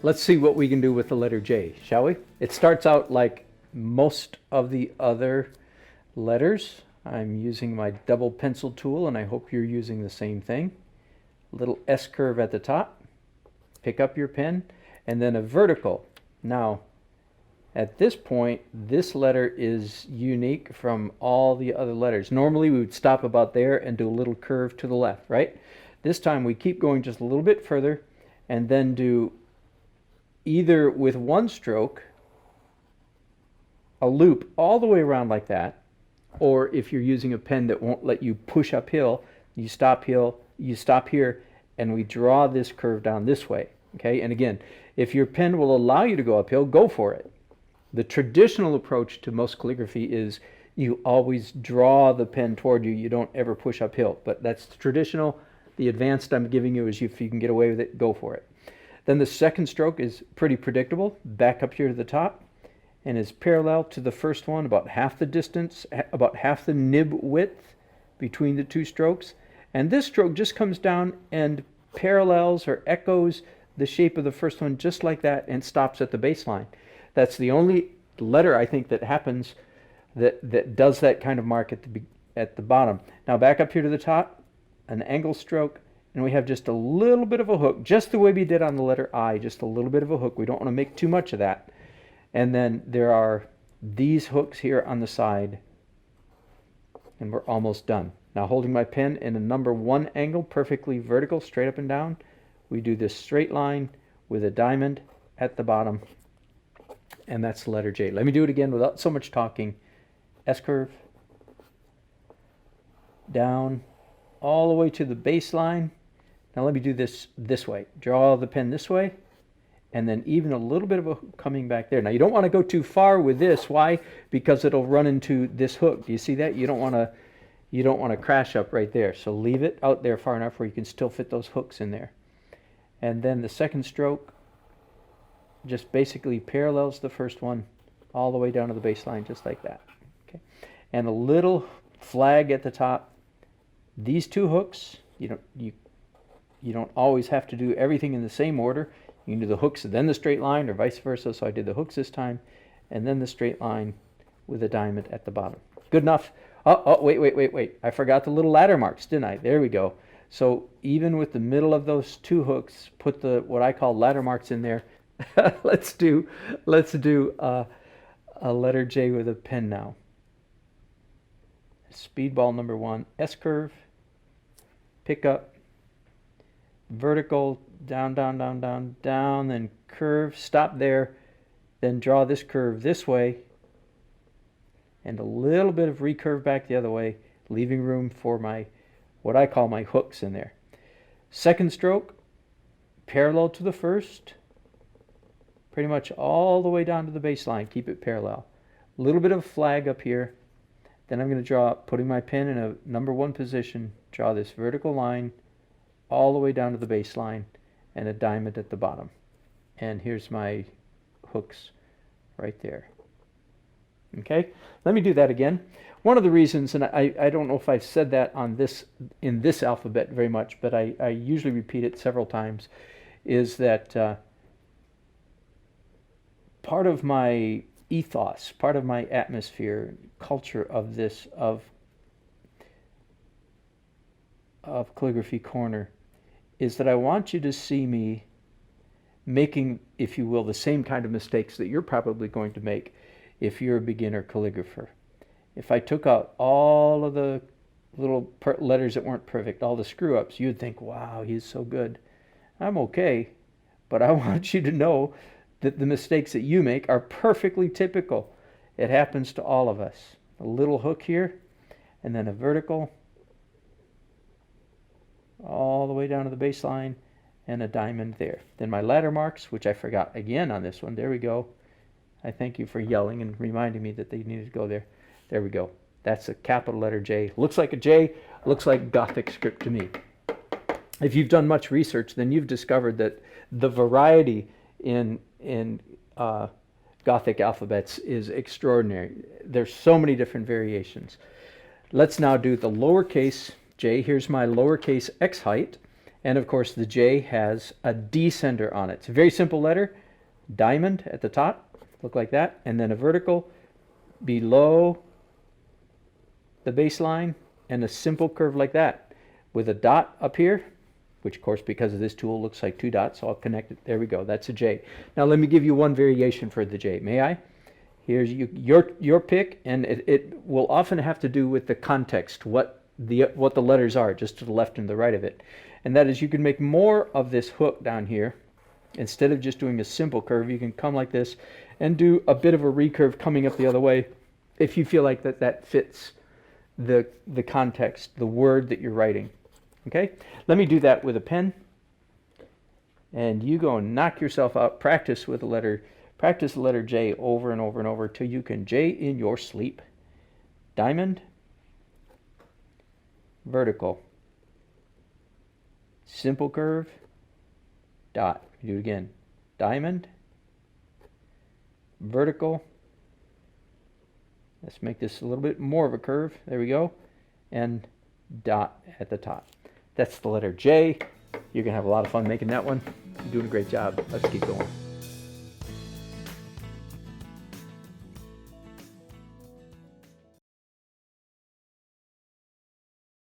Let's see what we can do with the letter J, shall we? It starts out like most of the other letters. I'm using my double pencil tool, and I hope you're using the same thing. A little S curve at the top. Pick up your pen, and then a vertical. Now, at this point, this letter is unique from all the other letters. Normally, we would stop about there and do a little curve to the left, right? This time, we keep going just a little bit further, and then do either with one stroke, a loop all the way around like that, or if you're using a pen that won't let you push uphill, you stop here, and we draw this curve down this way, okay? And again, if your pen will allow you to go uphill, go for it. The traditional approach to most calligraphy is you always draw the pen toward you. You don't ever push uphill, but that's traditional. The advanced I'm giving you is if you can get away with it, go for it. Then the second stroke is pretty predictable. Back up here to the top, and is parallel to the first one, about half the distance, about half the nib width between the two strokes. And this stroke just comes down and parallels or echoes the shape of the first one just like that and stops at the baseline. That's the only letter I think that happens that does that kind of mark at the bottom. Now back up here to the top, an angle stroke, and we have just a little bit of a hook, just the way we did on the letter I, just a little bit of a hook. We don't want to make too much of that. And then there are these hooks here on the side, and we're almost done. Now holding my pen in a number 1 angle, perfectly vertical, straight up and down, we do this straight line with a diamond at the bottom, and that's the letter J. Let me do it again without so much talking. S curve, down, all the way to the baseline. Now let me do this way. Draw the pen this way, and then even a little bit of a hook coming back there. Now you don't want to go too far with this. Why? Because it'll run into this hook. Do you see that? You don't want to crash up right there. So leave it out there far enough where you can still fit those hooks in there. And then the second stroke just basically parallels the first one all the way down to the baseline, just like that. Okay. And a little flag at the top. These two hooks, you don't always have to do everything in the same order. You can do the hooks and then the straight line, or vice versa. So I did the hooks this time, and then the straight line with a diamond at the bottom. Good enough. Oh, wait. I forgot the little ladder marks, didn't I? There we go. So even with the middle of those two hooks, put the what I call ladder marks in there. let's do a letter J with a pen now. Speedball number 1, S curve, pick up, vertical, down, then curve, stop there, then draw this curve this way, and a little bit of recurve back the other way, leaving room for my, what I call my hooks in there. Second stroke, parallel to the first, pretty much all the way down to the baseline, keep it parallel. A little bit of a flag up here. Then I'm going to draw, putting my pen in a number 1 position, draw this vertical line all the way down to the baseline and a diamond at the bottom. And here's my hooks right there. Okay, let me do that again. One of the reasons, and I don't know if I've said that on in this alphabet very much, but I usually repeat it several times, is that part of my ethos, part of my atmosphere, culture of this, of Calligraphy Corner, is that I want you to see me making, if you will, the same kind of mistakes that you're probably going to make if you're a beginner calligrapher. If I took out all of the little letters that weren't perfect, all the screw-ups, you'd think, wow, he's so good. I'm okay, but I want you to know that the mistakes that you make are perfectly typical. It happens to all of us. A little hook here, and then a vertical, all the way down to the baseline, and a diamond there. Then my ladder marks, which I forgot again on this one. There we go. I thank you for yelling and reminding me that they needed to go there. There we go. That's a capital letter J. Looks like a J, looks like Gothic script to me. If you've done much research, then you've discovered that the variety in Gothic alphabets is extraordinary. There's so many different variations. Let's now do the lowercase J. Here's my lowercase x height, And of course the J has a descender on it. It's a very simple letter, diamond at the top, look like that, and then a vertical below the baseline, and a simple curve like that with a dot up here, which of course because of this tool looks like two dots, so I'll connect it. There we go, that's a J. Now let me give you one variation for the J, may I? Here's your pick, and it will often have to do with the context, what the letters are, just to the left and the right of it. And that is, you can make more of this hook down here. Instead of just doing a simple curve, you can come like this and do a bit of a recurve coming up the other way if you feel like that fits the context, the word that you're writing. Okay, let me do that with a pen, and you go and knock yourself out. Practice the letter J over and over and over till you can J in your sleep. Diamond, vertical, simple curve, dot. Do it again. Diamond, vertical. Let's make this a little bit more of a curve. There we go. And dot at the top. That's the letter J. You're going to have a lot of fun making that one. You're doing a great job. Let's keep going.